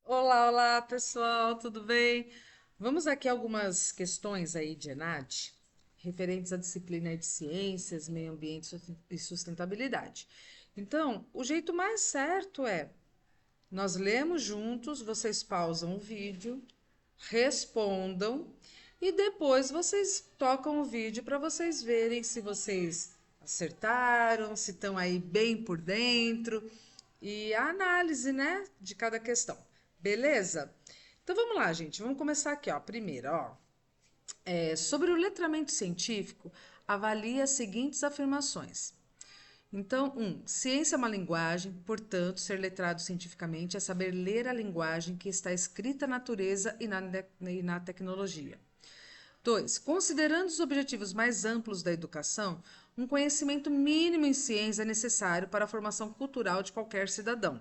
Olá, olá, pessoal, tudo bem? Vamos aqui a algumas questões aí de ENAD, referentes à disciplina de Ciências, Meio Ambiente e Sustentabilidade. Então, o jeito mais certo é nós lemos juntos, vocês pausam o vídeo, respondam e depois vocês tocam o vídeo para vocês verem se vocês acertaram, se estão aí bem por dentro e a análise, né, de cada questão. Beleza? Então vamos lá, gente. Vamos começar aqui, ó. Primeiro, ó. Sobre o letramento científico, avalie as seguintes afirmações. Então, ciência é uma linguagem, portanto, ser letrado cientificamente é saber ler a linguagem que está escrita na natureza e na tecnologia. 2. Considerando os objetivos mais amplos da educação, um conhecimento mínimo em ciência é necessário para a formação cultural de qualquer cidadão.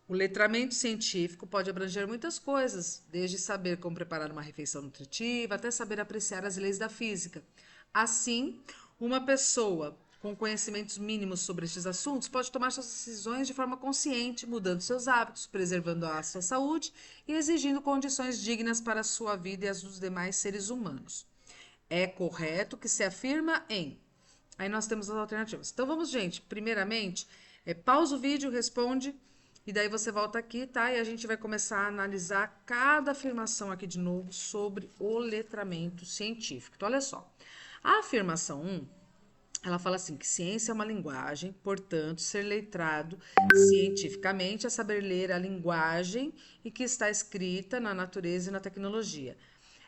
O letramento científico pode abranger muitas coisas, desde saber como preparar uma refeição nutritiva até saber apreciar as leis da física. Assim, uma pessoa com conhecimentos mínimos sobre estes assuntos pode tomar suas decisões de forma consciente, mudando seus hábitos, preservando a sua saúde e exigindo condições dignas para a sua vida e as dos demais seres humanos. É correto que se afirma em. Aí nós temos as alternativas. Então vamos, gente. Primeiramente, pausa o vídeo, responde, e daí você volta aqui, tá? E a gente vai começar a analisar cada afirmação aqui de novo sobre o letramento científico. Então, olha só. A afirmação 1, ela fala assim, que ciência é uma linguagem, portanto, ser letrado cientificamente é saber ler a linguagem e que está escrita na natureza e na tecnologia.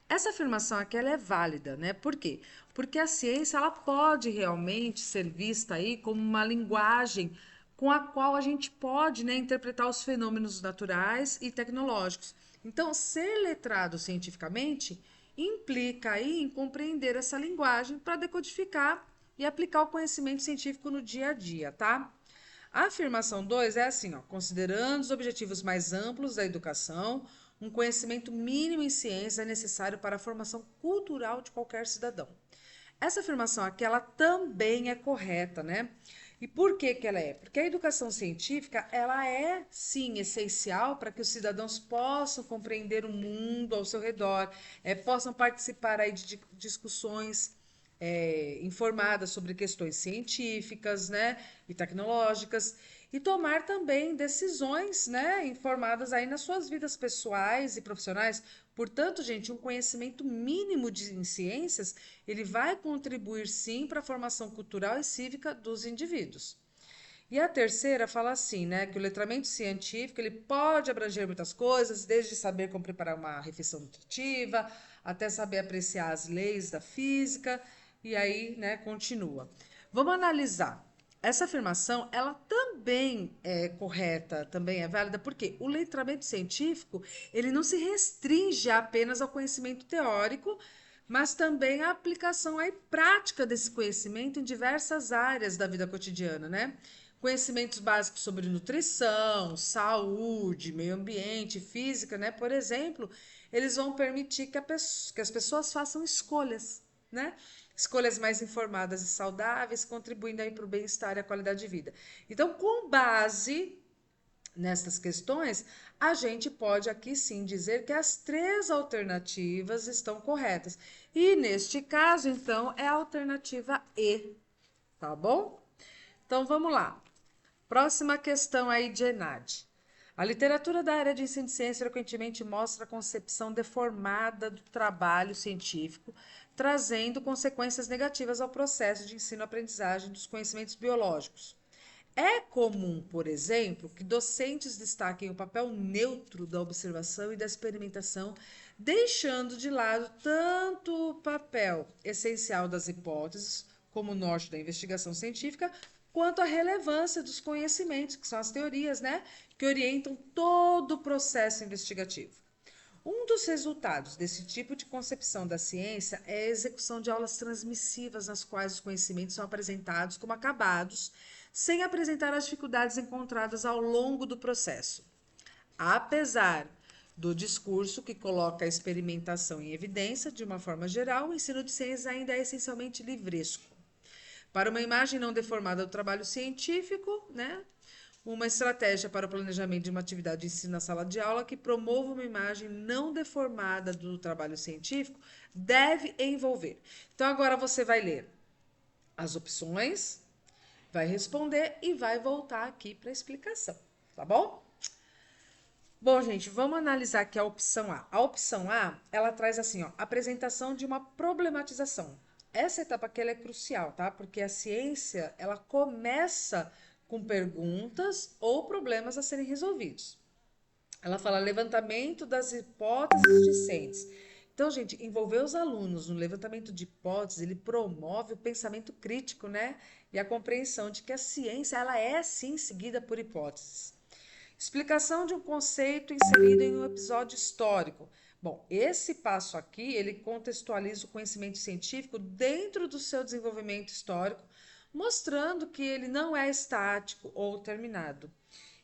Essa afirmação aqui ela é válida, né? Por quê? Porque a ciência ela pode realmente ser vista aí como uma linguagem com a qual a gente pode, né, interpretar os fenômenos naturais e tecnológicos. Então, ser letrado cientificamente implica aí em compreender essa linguagem para decodificar e aplicar o conhecimento científico no dia a dia, tá? A afirmação 2 é assim, ó, considerando os objetivos mais amplos da educação, um conhecimento mínimo em ciência é necessário para a formação cultural de qualquer cidadão. Essa afirmação aqui, ela também é correta, né? E por que que ela é? Porque a educação científica, ela é, sim, essencial para que os cidadãos possam compreender o mundo ao seu redor, possam participar aí de discussões informadas sobre questões científicas, né, e tecnológicas, e tomar também decisões, né, informadas aí nas suas vidas pessoais e profissionais. Portanto, gente, um conhecimento mínimo em ciências, ele vai contribuir sim para a formação cultural e cívica dos indivíduos. E a terceira fala assim, né, que o letramento científico ele pode abranger muitas coisas, desde saber como preparar uma refeição nutritiva, até saber apreciar as leis da física, e aí, né, continua. Vamos analisar. Essa afirmação, ela também é correta, também é válida, porque o letramento científico, ele não se restringe apenas ao conhecimento teórico, mas também à aplicação aí prática desse conhecimento em diversas áreas da vida cotidiana, né? Conhecimentos básicos sobre nutrição, saúde, meio ambiente, física, né? Por exemplo, eles vão permitir que as pessoas façam escolhas, né? Escolhas mais informadas e saudáveis, contribuindo aí para o bem-estar e a qualidade de vida. Então, com base nestas questões, a gente pode aqui sim dizer que as três alternativas estão corretas. E neste caso, então, é a alternativa E, tá bom? Então vamos lá. Próxima questão aí de Enad. A literatura da área de ensino de ciência frequentemente mostra a concepção deformada do trabalho científico, trazendo consequências negativas ao processo de ensino-aprendizagem dos conhecimentos biológicos. É comum, por exemplo, que docentes destaquem o papel neutro da observação e da experimentação, deixando de lado tanto o papel essencial das hipóteses, como o norte da investigação científica, quanto a relevância dos conhecimentos, que são as teorias, né, que orientam todo o processo investigativo. Um dos resultados desse tipo de concepção da ciência é a execução de aulas transmissivas, nas quais os conhecimentos são apresentados como acabados, sem apresentar as dificuldades encontradas ao longo do processo. Apesar do discurso que coloca a experimentação em evidência, de uma forma geral, o ensino de ciências ainda é essencialmente livresco. Para uma imagem não deformada do trabalho científico, né, uma estratégia para o planejamento de uma atividade de ensino na sala de aula que promova uma imagem não deformada do trabalho científico deve envolver. Então, agora você vai ler as opções, vai responder e vai voltar aqui para a explicação, tá bom? Bom, gente, vamos analisar aqui a opção A. A opção A, ela traz assim, ó, apresentação de uma problematização. Essa etapa aqui ela é crucial, tá? Porque a ciência, ela começa com perguntas ou problemas a serem resolvidos. Ela fala levantamento das hipóteses discentes. Então, gente, envolver os alunos no levantamento de hipóteses, ele promove o pensamento crítico, né? E a compreensão de que a ciência, ela é, sim, seguida por hipóteses. Explicação de um conceito inserido em um episódio histórico. Bom, esse passo aqui, ele contextualiza o conhecimento científico dentro do seu desenvolvimento histórico, mostrando que ele não é estático ou terminado.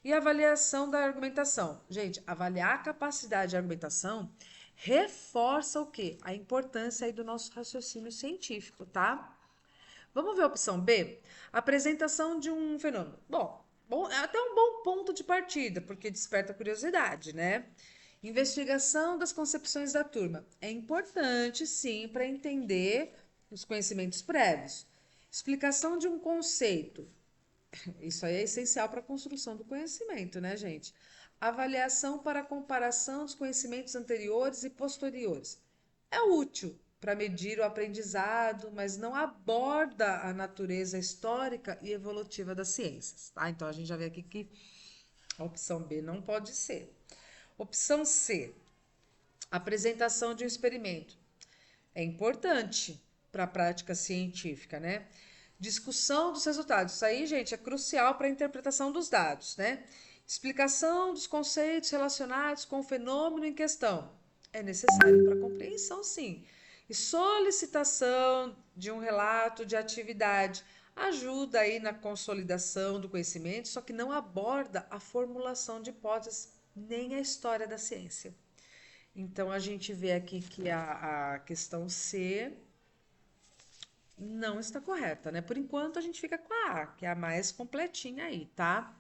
E avaliação da argumentação. Gente, avaliar a capacidade de argumentação reforça o quê? A importância aí do nosso raciocínio científico, tá? Vamos ver a opção B? Apresentação de um fenômeno. Bom, é até um bom ponto de partida, porque desperta curiosidade, né? Investigação das concepções da turma. É importante, sim, para entender os conhecimentos prévios. Explicação de um conceito. Isso aí é essencial para a construção do conhecimento, né, gente? Avaliação para comparação dos conhecimentos anteriores e posteriores. É útil para medir o aprendizado, mas não aborda a natureza histórica e evolutiva das ciências, tá? Então a gente já vê aqui que a opção B não pode ser. Opção C, apresentação de um experimento. É importante para a prática científica, né? Discussão dos resultados. Isso aí, gente, é crucial para a interpretação dos dados, né? Explicação dos conceitos relacionados com o fenômeno em questão. É necessário para a compreensão, sim. E solicitação de um relato de atividade ajuda aí na consolidação do conhecimento, só que não aborda a formulação de hipóteses nem a história da ciência. Então, a gente vê aqui que a questão C não está correta, né? Por enquanto, a gente fica com a A, que é a mais completinha aí, tá?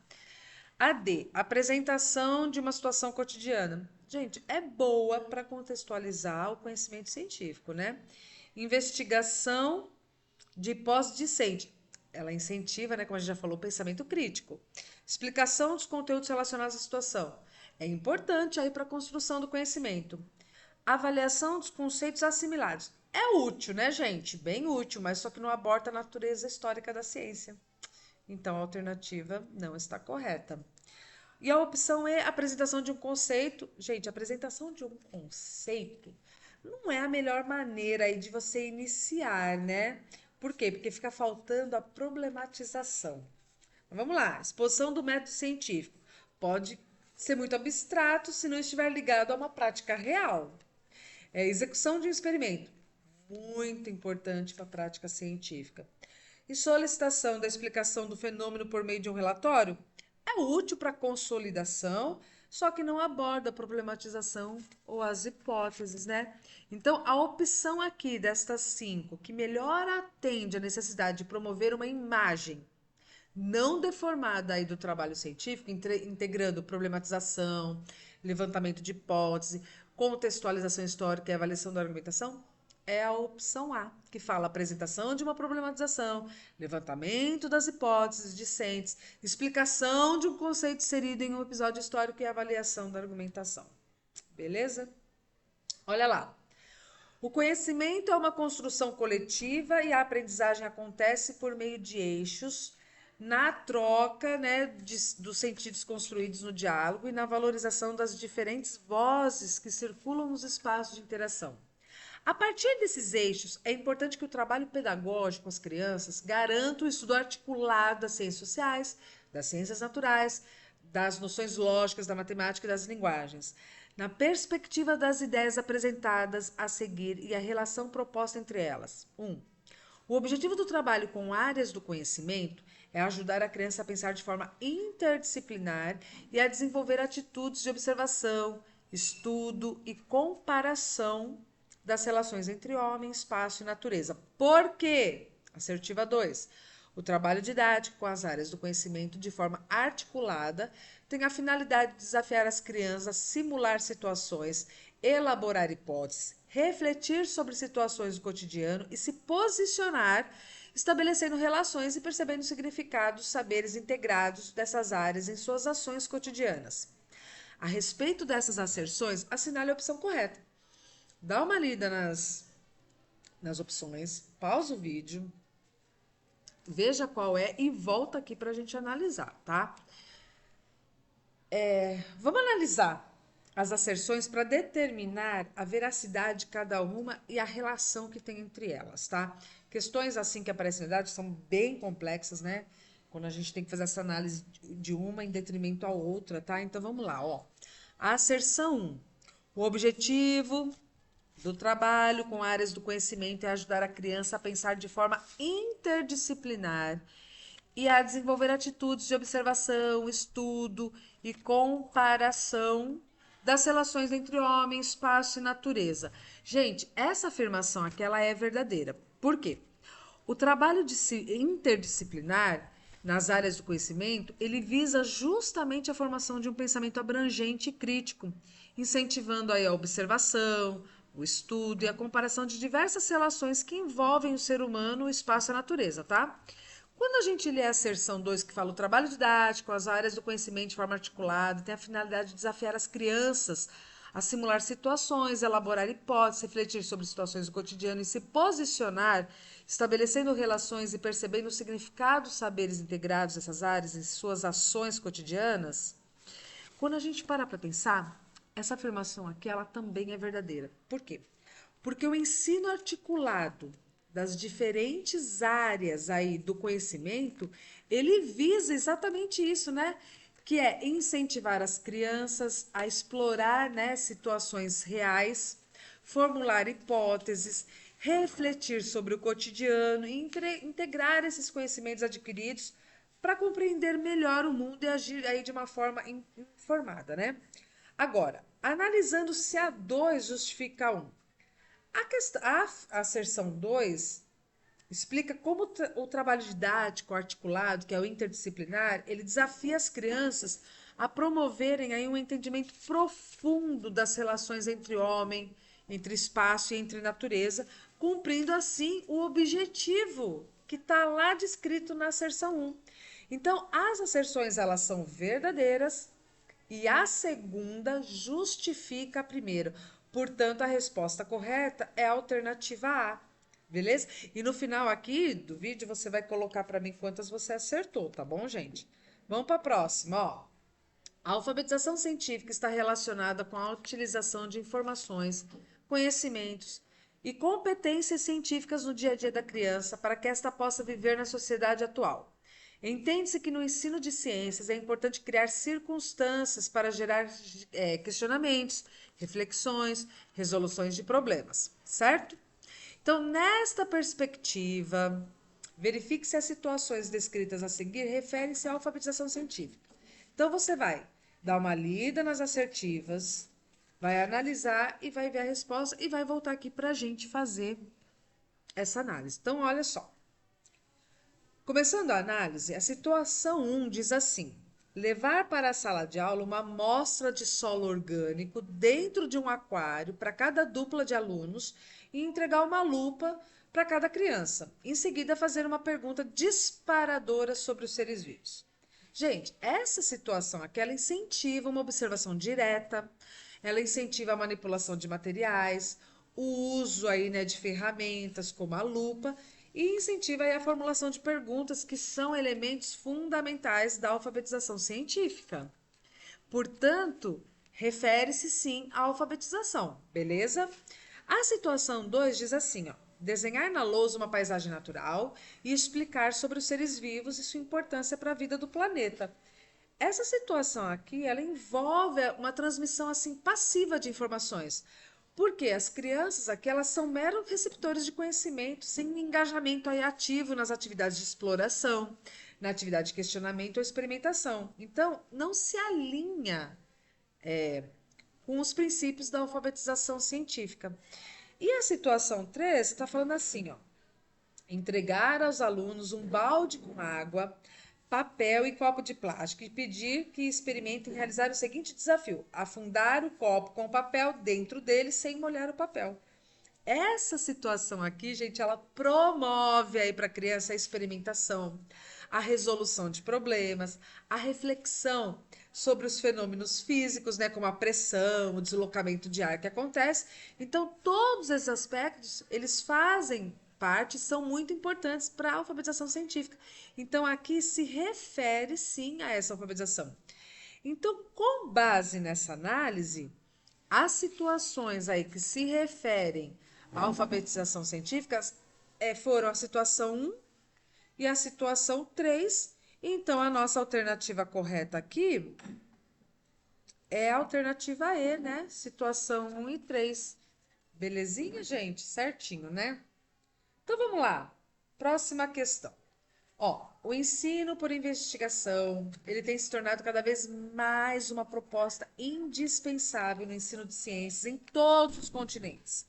A D, apresentação de uma situação cotidiana. Gente, é boa para contextualizar o conhecimento científico, né? Investigação de hipótese discente. Ela incentiva, né, como a gente já falou, o pensamento crítico. Explicação dos conteúdos relacionados à situação. É importante aí para a construção do conhecimento. Avaliação dos conceitos assimilados. É útil, né, gente? Bem útil, mas só que não aborda a natureza histórica da ciência. Então, a alternativa não está correta. E a opção é apresentação de um conceito. Gente, a apresentação de um conceito não é a melhor maneira aí de você iniciar, né? Por quê? Porque fica faltando a problematização. Mas vamos lá, exposição do método científico. Pode ser muito abstrato se não estiver ligado a uma prática real. Execução de um experimento. Muito importante para a prática científica. E solicitação da explicação do fenômeno por meio de um relatório é útil para a consolidação, só que não aborda a problematização ou as hipóteses, né? Então, a opção aqui destas 5 que melhor atende à necessidade de promover uma imagem não deformada aí do trabalho científico, integrando problematização, levantamento de hipótese, contextualização histórica e avaliação da argumentação, é a opção A, que fala apresentação de uma problematização, levantamento das hipóteses discentes, explicação de um conceito inserido em um episódio histórico e avaliação da argumentação. Beleza? Olha lá. O conhecimento é uma construção coletiva e a aprendizagem acontece por meio de eixos na troca, né, dos sentidos construídos no diálogo e na valorização das diferentes vozes que circulam nos espaços de interação. A partir desses eixos, é importante que o trabalho pedagógico com as crianças garanta o estudo articulado das ciências sociais, das ciências naturais, das noções lógicas, da matemática e das linguagens, na perspectiva das ideias apresentadas a seguir e a relação proposta entre elas. 1. O objetivo do trabalho com áreas do conhecimento é ajudar a criança a pensar de forma interdisciplinar e a desenvolver atitudes de observação, estudo e comparação das relações entre homem, espaço e natureza. Por quê? Assertiva 2. O trabalho didático com as áreas do conhecimento de forma articulada tem a finalidade de desafiar as crianças a simular situações, elaborar hipóteses, refletir sobre situações do cotidiano e se posicionar, estabelecendo relações e percebendo significados, saberes integrados dessas áreas em suas ações cotidianas. A respeito dessas asserções, assinale a opção correta. Dá uma lida nas opções, pausa o vídeo, veja qual é e volta aqui para a gente analisar, tá? Vamos analisar as asserções para determinar a veracidade de cada uma e a relação que tem entre elas, tá? Questões assim que aparecem na idade são bem complexas, né? Quando a gente tem que fazer essa análise de uma em detrimento à outra, tá? Então vamos lá, ó. A asserção 1. O objetivo do trabalho com áreas do conhecimento é ajudar a criança a pensar de forma interdisciplinar e a desenvolver atitudes de observação, estudo e comparação das relações entre homem, espaço e natureza. Gente, essa afirmação aqui ela é verdadeira. Por quê? O trabalho interdisciplinar nas áreas do conhecimento, ele visa justamente a formação de um pensamento abrangente e crítico, incentivando aí a observação, o estudo e a comparação de diversas relações que envolvem o ser humano, o espaço e a natureza, tá? Quando a gente lê a asserção 2 que fala o trabalho didático, as áreas do conhecimento de forma articulada, tem a finalidade de desafiar as crianças a simular situações, elaborar hipóteses, refletir sobre situações do cotidiano e se posicionar, estabelecendo relações e percebendo o significado dos saberes integrados dessas áreas em suas ações cotidianas. Quando a gente para pensar, essa afirmação aqui ela também é verdadeira. Por quê? Porque o ensino articulado das diferentes áreas aí do conhecimento, ele visa exatamente isso, né? Que é incentivar as crianças a explorar, né, situações reais, formular hipóteses, refletir sobre o cotidiano e integrar esses conhecimentos adquiridos para compreender melhor o mundo e agir aí de uma forma informada, né? Agora, analisando se a 2 justifica a 1. A asserção 2 explica como o trabalho didático articulado, que é o interdisciplinar, ele desafia as crianças a promoverem aí um entendimento profundo das relações entre homem, entre espaço e entre natureza, cumprindo assim o objetivo que está lá descrito na asserção 1. Então, as asserções elas são verdadeiras e a segunda justifica a primeira. Portanto, a resposta correta é a alternativa A. Beleza? E no final aqui do vídeo você vai colocar para mim quantas você acertou, tá bom, gente? Vamos para a próxima, ó. A alfabetização científica está relacionada com a utilização de informações, conhecimentos e competências científicas no dia a dia da criança para que esta possa viver na sociedade atual. Entende-se que no ensino de ciências é importante criar circunstâncias para gerar questionamentos, reflexões, resoluções de problemas, certo? Então, nesta perspectiva, verifique se as situações descritas a seguir referem-se à alfabetização científica. Então, você vai dar uma lida nas assertivas, vai analisar e vai ver a resposta e vai voltar aqui para a gente fazer essa análise. Então, olha só. Começando a análise, a situação 1 diz assim: levar para a sala de aula uma amostra de solo orgânico dentro de um aquário para cada dupla de alunos e entregar uma lupa para cada criança. Em seguida, fazer uma pergunta disparadora sobre os seres vivos. Gente, essa situação aqui, ela incentiva uma observação direta, ela incentiva a manipulação de materiais, o uso aí, né, de ferramentas como a lupa e incentiva aí a formulação de perguntas que são elementos fundamentais da alfabetização científica. Portanto, refere-se sim à alfabetização, beleza? A situação 2 diz assim, ó: desenhar na lousa uma paisagem natural e explicar sobre os seres vivos e sua importância para a vida do planeta. Essa situação aqui, ela envolve uma transmissão assim passiva de informações, porque as crianças aqui elas são meros receptores de conhecimento, sem engajamento aí ativo nas atividades de exploração, na atividade de questionamento ou experimentação. Então, não se alinha com os princípios da alfabetização científica. E a situação 3 está falando assim, ó: entregar aos alunos um balde com água, papel e copo de plástico e pedir que experimentem realizar o seguinte desafio: afundar o copo com o papel dentro dele sem molhar o papel. Essa situação aqui, gente, ela promove aí para a criança a experimentação, a resolução de problemas, a reflexão sobre os fenômenos físicos, né, como a pressão, o deslocamento de ar que acontece. Então, todos esses aspectos, eles fazem parte, são muito importantes para a alfabetização científica. Então, aqui se refere sim a essa alfabetização. Então, com base nessa análise, as situações aí que se referem à alfabetização científica foram a situação um e a situação 3. Então, a nossa alternativa correta aqui é a alternativa E, né? Situação um e 3. Belezinha, gente? Certinho, né? Então, vamos lá. Próxima questão. Ó, o ensino por investigação, ele tem se tornado cada vez mais uma proposta indispensável no ensino de ciências em todos os continentes.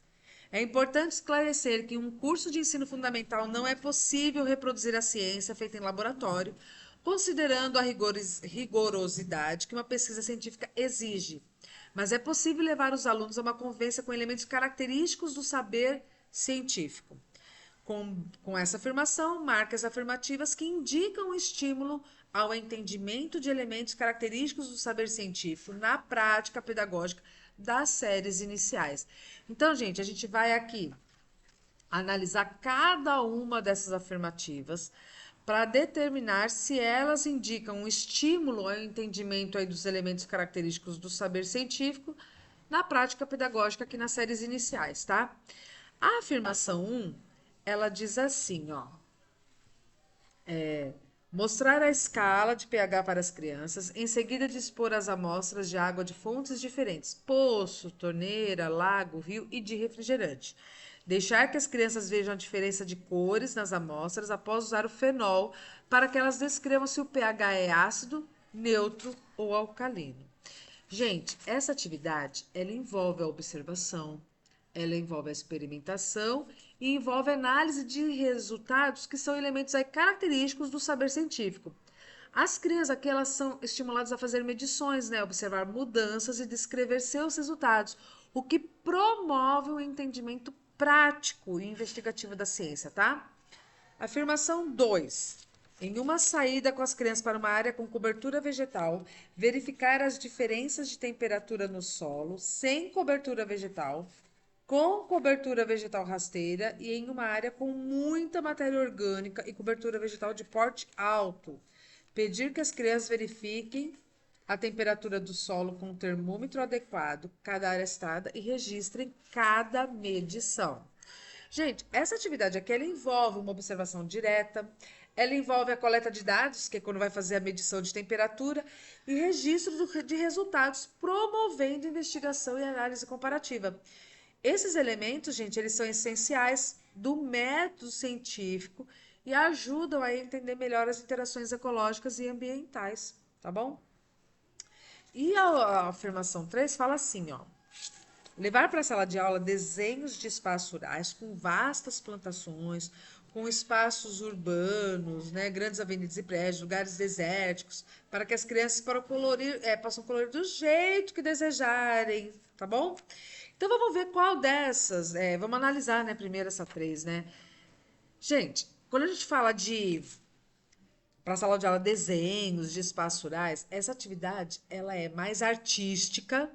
É importante esclarecer que em um curso de ensino fundamental não é possível reproduzir a ciência feita em laboratório, considerando a rigorosidade que uma pesquisa científica exige. Mas é possível levar os alunos a uma convivência com elementos característicos do saber científico. Com essa afirmação, marcas afirmativas que indicam o estímulo ao entendimento de elementos característicos do saber científico na prática pedagógica das séries iniciais. Então, gente, a gente vai aqui analisar cada uma dessas afirmativas para determinar se elas indicam um estímulo ao entendimento aí dos elementos característicos do saber científico na prática pedagógica aqui nas séries iniciais, tá? A afirmação um, ela diz assim, ó, mostrar a escala de pH para as crianças, em seguida dispor as amostras de água de fontes diferentes, poço, torneira, lago, rio e de refrigerante. Deixar que as crianças vejam a diferença de cores nas amostras após usar o fenol para que elas descrevam se o pH é ácido, neutro ou alcalino. Gente, essa atividade, ela envolve a observação, ela envolve a experimentação e envolve a análise de resultados que são elementos aí característicos do saber científico. As crianças aqui, elas são estimuladas a fazer medições, né? Observar mudanças e descrever seus resultados, o que promove o entendimento prático e investigativo da ciência, tá? Afirmação 2. Em uma saída com as crianças para uma área com cobertura vegetal, verificar as diferenças de temperatura no solo, sem cobertura vegetal, com cobertura vegetal rasteira e em uma área com muita matéria orgânica e cobertura vegetal de porte alto. Pedir que as crianças verifiquem a temperatura do solo com um termômetro adequado, cada área estada, e registrem cada medição. Gente, essa atividade aqui, ela envolve uma observação direta, ela envolve a coleta de dados, que é quando vai fazer a medição de temperatura, e registro de resultados, promovendo investigação e análise comparativa. Esses elementos, gente, eles são essenciais do método científico e ajudam a entender melhor as interações ecológicas e ambientais, tá bom? E a afirmação 3 fala assim, ó. Levar para a sala de aula desenhos de espaços rurais com vastas plantações, com espaços urbanos, né, grandes avenidas e prédios, lugares desérticos, para que as crianças possam colorir do jeito que desejarem, tá bom? Então vamos ver qual dessas, vamos analisar, né, primeiro essa 3, né? Gente, quando a gente fala de para a sala de aula desenhos de espaços rurais, essa atividade ela é mais artística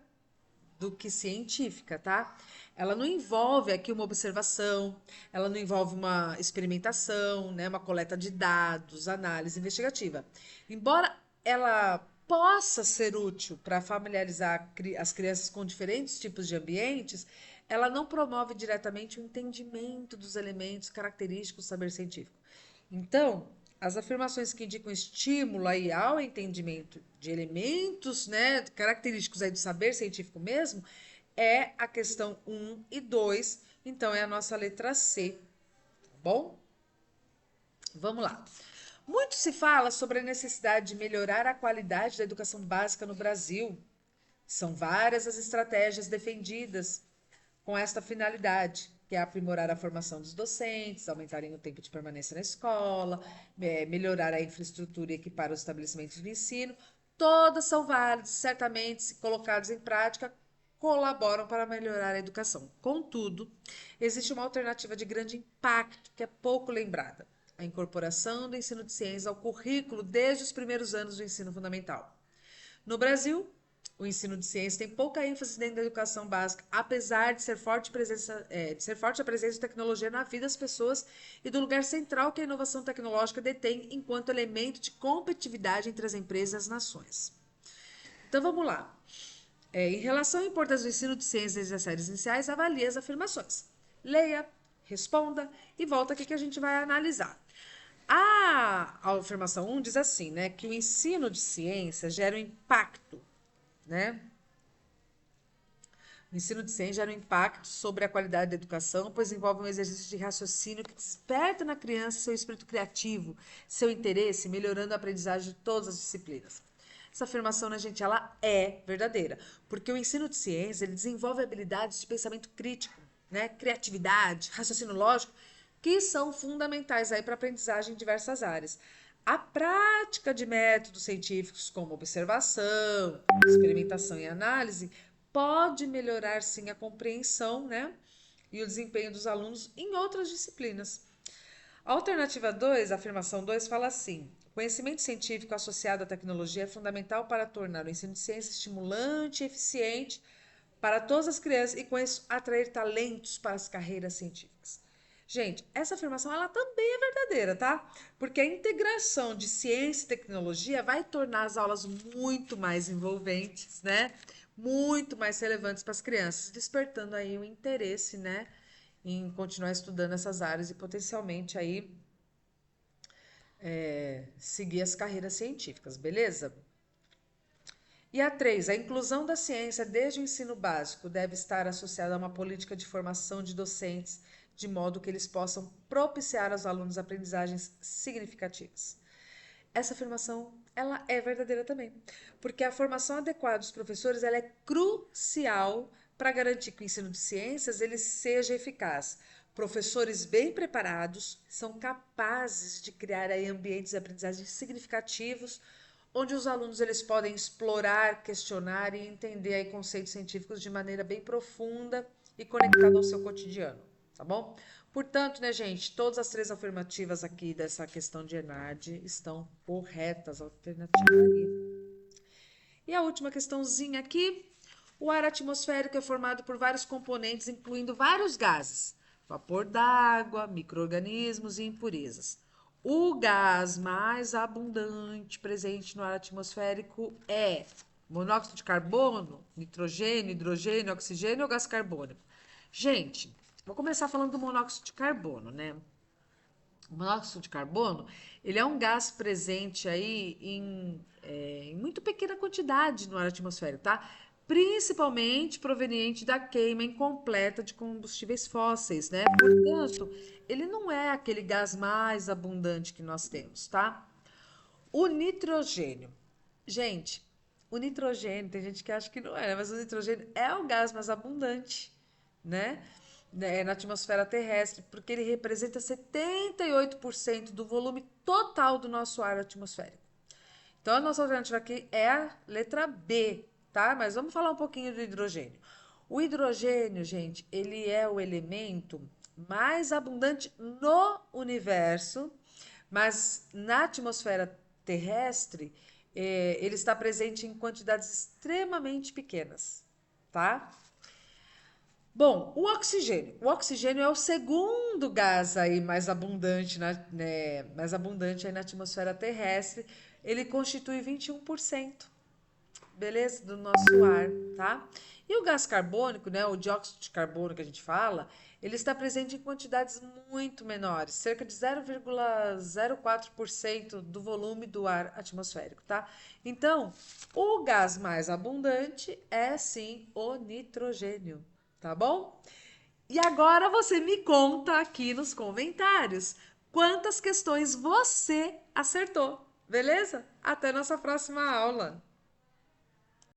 do que científica, tá? Ela não envolve aqui uma observação, ela não envolve uma experimentação, né, uma coleta de dados, análise investigativa. Embora ela possa ser útil para familiarizar as crianças com diferentes tipos de ambientes, ela não promove diretamente o entendimento dos elementos característicos do saber científico. Então, as afirmações que indicam estímulo aí ao entendimento de elementos, né, característicos aí do saber científico mesmo, é a questão um e 2. Então, é a nossa letra C, tá bom? Vamos lá. Muito se fala sobre a necessidade de melhorar a qualidade da educação básica no Brasil. São várias as estratégias defendidas com esta finalidade. que é aprimorar a formação dos docentes, aumentarem o tempo de permanência na escola, melhorar a infraestrutura e equipar os estabelecimentos de ensino. Todas são válidas, certamente, se colocados em prática, colaboram para melhorar a educação. Contudo, existe uma alternativa de grande impacto que é pouco lembrada: a incorporação do ensino de ciências ao currículo desde os primeiros anos do ensino fundamental. No Brasil, o ensino de ciências tem pouca ênfase dentro da educação básica, apesar de ser forte a presença de tecnologia na vida das pessoas e do lugar central que a inovação tecnológica detém enquanto elemento de competitividade entre as empresas e as nações. Então vamos lá. Em relação à importância do ensino de ciências desde as séries iniciais, avalie as afirmações. Leia, responda e volta aqui que a gente vai analisar. A afirmação 1 diz assim, né, que o ensino de ciências gera um impacto, né? O ensino de ciências gera um impacto sobre a qualidade da educação, pois envolve um exercício de raciocínio que desperta na criança seu espírito criativo, seu interesse, melhorando a aprendizagem de todas as disciplinas. Essa afirmação, né, gente, ela é verdadeira, porque o ensino de ciências, ele desenvolve habilidades de pensamento crítico, né, criatividade, raciocínio lógico, que são fundamentais aí para a aprendizagem em diversas áreas. A prática de métodos científicos como observação, experimentação e análise pode melhorar sim a compreensão, né, e o desempenho dos alunos em outras disciplinas. A alternativa 2, a afirmação 2, fala assim: o conhecimento científico associado à tecnologia é fundamental para tornar o ensino de ciência estimulante e eficiente para todas as crianças e com isso atrair talentos para as carreiras científicas. Gente, essa afirmação ela também é verdadeira, tá? Porque a integração de ciência e tecnologia vai tornar as aulas muito mais envolventes, né? Muito mais relevantes para as crianças, despertando aí o interesse, né, em continuar estudando essas áreas e potencialmente aí seguir as carreiras científicas, beleza? E a 3, a inclusão da ciência desde o ensino básico deve estar associada a uma política de formação de docentes, de modo que eles possam propiciar aos alunos aprendizagens significativas. Essa afirmação, ela é verdadeira também, porque a formação adequada dos professores, ela é crucial para garantir que o ensino de ciências ele seja eficaz. Professores bem preparados são capazes de criar aí ambientes de aprendizagem significativos, onde os alunos eles podem explorar, questionar e entender aí conceitos científicos de maneira bem profunda e conectada ao seu cotidiano, tá bom? Portanto, né, gente, todas as 3 afirmativas aqui dessa questão de ENAD estão corretas, alternativa aí. E a última questãozinha aqui, o ar atmosférico é formado por vários componentes, incluindo vários gases, vapor d'água, micro-organismos e impurezas. O gás mais abundante presente no ar atmosférico é monóxido de carbono, nitrogênio, hidrogênio, oxigênio ou gás carbônico? Gente, vou começar falando do monóxido de carbono, né? O monóxido de carbono, ele é um gás presente aí em muito pequena quantidade no ar atmosférico, tá? Principalmente proveniente da queima incompleta de combustíveis fósseis, né? Portanto, ele não é aquele gás mais abundante que nós temos, tá? O nitrogênio. Gente, o nitrogênio, tem gente que acha que não é, né? Mas o nitrogênio é o gás mais abundante, né? Na atmosfera terrestre, porque ele representa 78% do volume total do nosso ar atmosférico. Então, a nossa alternativa aqui é a letra B, tá? Mas vamos falar um pouquinho do hidrogênio. O hidrogênio, gente, ele é o elemento mais abundante no universo, mas na atmosfera terrestre, ele está presente em quantidades extremamente pequenas, tá? Bom, o oxigênio. O oxigênio é o segundo gás aí mais abundante, mais abundante aí na atmosfera terrestre. Ele constitui 21%, beleza? Do nosso ar, tá? E o gás carbônico, né, o dióxido de carbono que a gente fala, ele está presente em quantidades muito menores, cerca de 0,04% do volume do ar atmosférico, tá? Então, o gás mais abundante é sim o nitrogênio, tá bom? E agora você me conta aqui nos comentários quantas questões você acertou, beleza? Até nossa próxima aula!